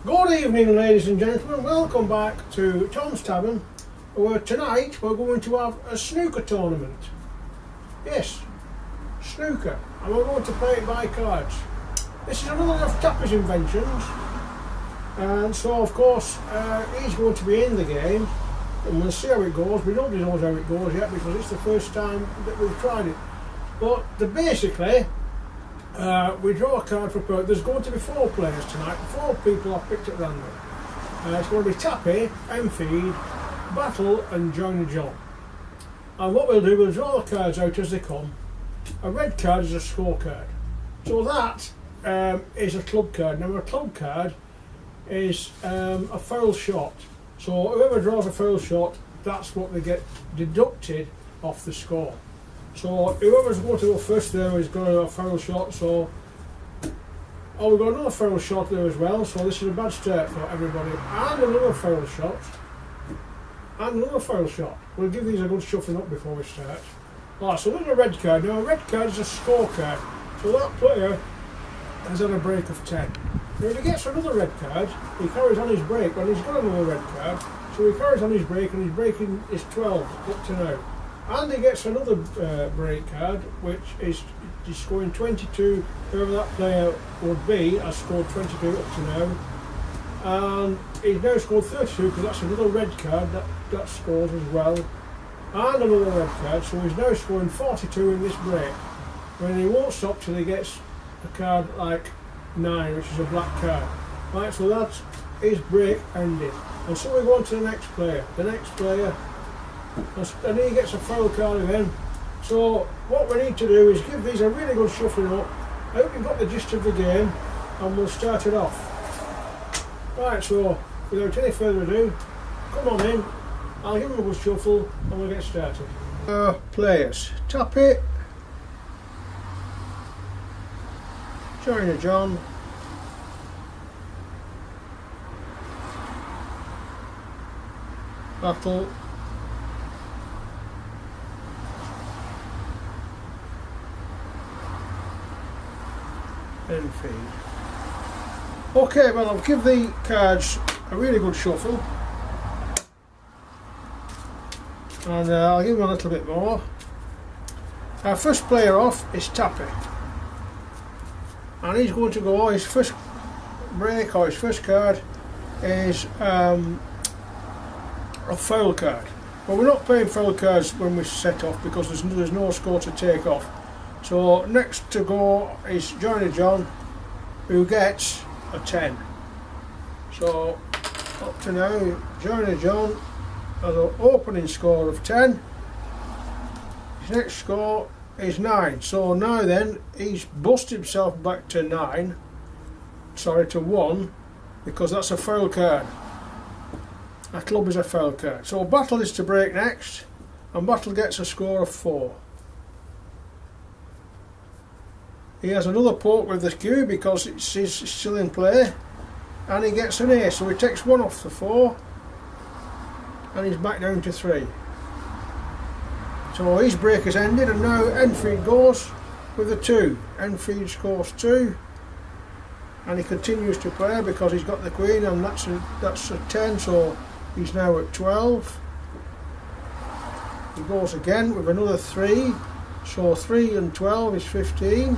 Good evening, ladies and gentlemen. Welcome back to Tom's Tavern, where tonight we're going to have a snooker tournament. Yes, snooker, and we're going to play it by cards. This is another of Tappy's inventions, and so of course he's going to be in the game, and we'll see how it goes. But nobody knows how it goes yet because it's the first time that we've tried it. But basically, we draw a card for per. There's going to be 4 players tonight. 4 people I've picked at random. It's going to be Tappy, M-Feed, Battle and Joiner John. And what we'll do, we'll draw the cards out as they come. A red card is a scorecard. So that is a club card. Now a club card is a foul shot. So whoever draws a foul shot, that's what they get deducted off the score. So whoever's going to go first there is going to have a foul shot. So we've got another foul shot there as well. So this is a bad start for everybody. And another foul shot. And another foul shot. We'll give these a good shuffling up before we start. Right, so there's a red card. Now a red card is a scorecard. So that player has had a break of 10. Now if he gets another red card, he carries on his break. Well, he's got another red card. So he carries on his break, and his breaking is 12 up to now. And he gets another break card, which is scoring 22. Whoever that player would be has scored 22 up to now. And he's now scored 32 because that's another red card that scores as well. And another red card, so he's now scoring 42 in this break. When he won't stop till he gets a card like 9, which is a black card. Right, so that's his break ended. And so we go on to the next player. The next player, and he gets a foul card again. So what we need to do is give these a really good shuffling up. I hope you've got the gist of the game, and we'll start it off. Right, so without any further ado, come on in. I'll give him a good shuffle and we'll get started. Players: Tappy, Joiner John, Battle, and Feed. Okay, well, I'll give the cards a really good shuffle, and I'll give them a little bit more. Our first player off is Tappy, and he's going to go, his first break or his first card is a foul card. But we're not playing foul cards when we set off because there's no score to take off. So next to go is Joiner John, who gets a 10. So up to now, Joiner John has an opening score of 10. His next score is 9. So now then, he's busted himself back to 1, because that's a foul card. A club is a foul card. So Battle is to break next, and Battle gets a score of 4. He has another poke with the cue because it's still in play, and he gets an ace, so he takes 1 off the 4, and he's back down to 3. So his break has ended, and now Enfield goes with a 2. Enfield scores 2, and he continues to play because he's got the queen, and that's a 10, so he's now at 12. He goes again with another 3, so 3 and 12 is 15.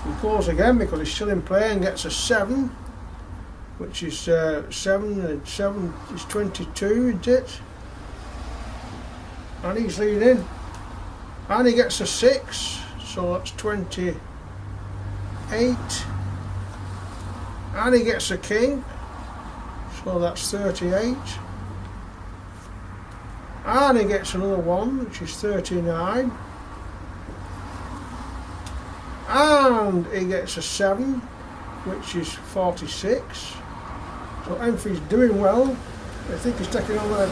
He goes again because he's still in play and gets a 7, which is 7 and 7 is 22, isn't it? And he's leading, and he gets a 6, so that's 28, and he gets a king, so that's 38, and he gets another 1, which is 39. And he gets a 7, which is 46. So Enfie's doing well. I think he's taking on there,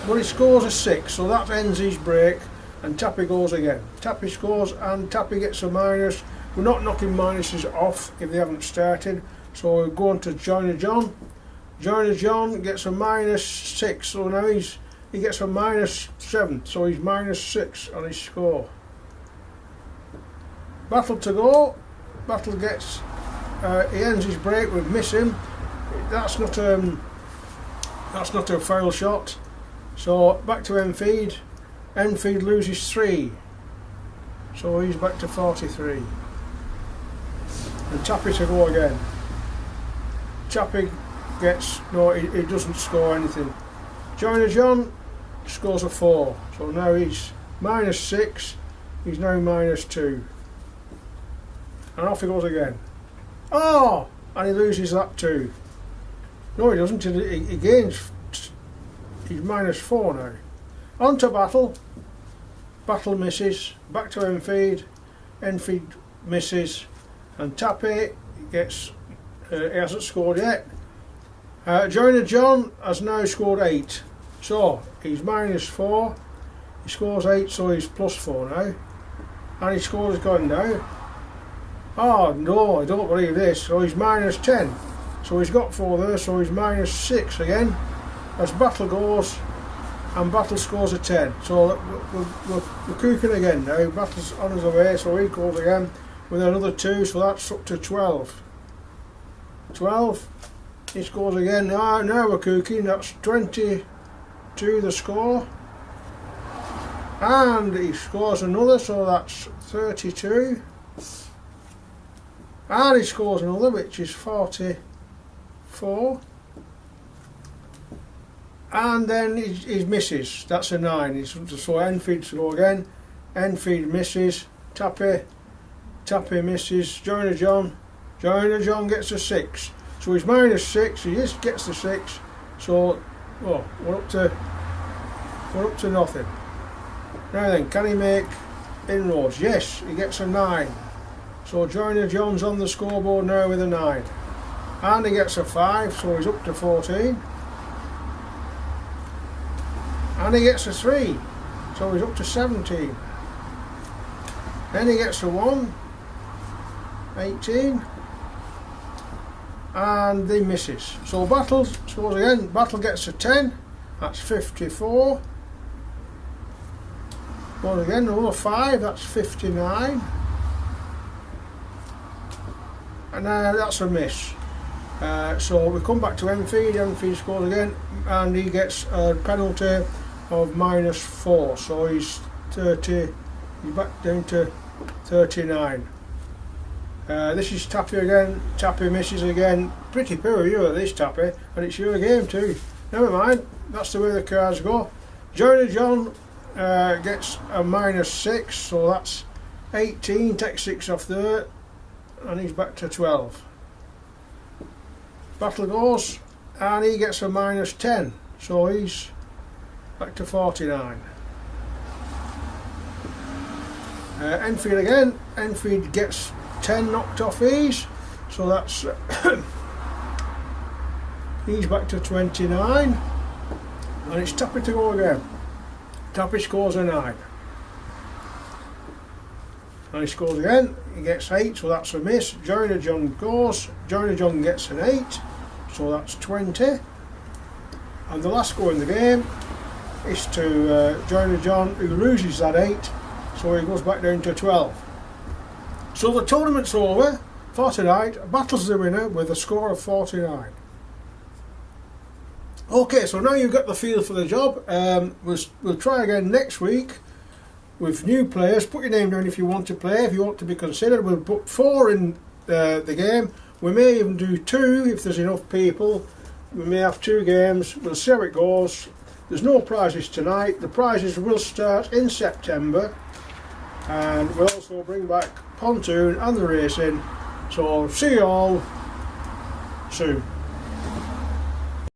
but he scores a 6, so that ends his break, and Tappy goes again. Tappy scores, and Tappy gets a minus. We're not knocking minuses off if they haven't started, so we're going to Joiner John. Joiner John gets a minus 6, so now he gets a minus 7, so he's minus 6 on his score. Battle to go. Battle gets he ends his break with missing. That's not a foul shot. So back to Enfield. Enfield loses 3. So he's back to 43. And Tappy to go again. Tappy gets, no, he doesn't score anything. Joiner John scores a 4. So now he's -6. He's now -2. And off he goes again. Oh! And he loses that too. No, he doesn't. He gains. He's -4 now. On to Battle. Battle misses. Back to Enfield. Enfield misses. And Tappy gets. He hasn't scored yet. Joiner John has now scored 8. So he's -4. He scores 8, so he's +4 now. And his score has gone now. Oh no, I don't believe this. So he's -10. So he's got 4 there, so he's -6 again. As Battle goes, and Battle scores a 10. So we're cooking again now. Battle's on his way, so he goes again with another 2, so that's up to 12. 12, he scores again. Now we're cooking, that's 22 the score. And he scores another, so that's 32. And he scores another, which is 44. And then he misses, that's a 9. So Enfield to go again. Enfield misses. Tappy misses. Joiner John gets a 6. So he's -6, he just gets the 6. So we're up to nothing. Now then, can he make inroads? Yes, he gets a 9. So Joiner John's on the scoreboard now with a 9. And he gets a 5, so he's up to 14. And he gets a 3, so he's up to 17. Then he gets a 1, 18. And he misses. So Battle scores again. Battle gets a 10, that's 54. Once again, another 5, that's 59. And that's a miss. So we come back to Enfield. Enfield scores again, and he gets a penalty of -4. So he's 30. He's back down to 39. This is Tappy again. Tappy misses again. Pretty poor you at this, Tappy, and it's your game too. Never mind. That's the way the cards go. Joiner John gets a -6, so that's 18. Takes 6 off there, and he's back to 12. Battle goes, and he gets a -10, so he's back to 49. Enfield again. Enfield gets 10 knocked off these, so that's he's back to 29, and it's Tappy to go again. Tappy scores a 9, and he scores again. He gets 8, so that's a miss. Joiner John goes. Joiner John gets an 8, so that's 20. And the last go in the game is to Joiner John, who loses that 8, so he goes back down to 12. So the tournament's over for tonight. Battle's the winner with a score of 49. Okay, so now you've got the feel for the job. We'll try again next week with new players. Put your name down if you want to play, if you want to be considered. We'll put 4 in the game. We may even do 2 if there's enough people. We may have 2 games. We'll see how it goes. There's no prizes tonight. The prizes will start in September, and we'll also bring back pontoon and the racing. So see you all soon.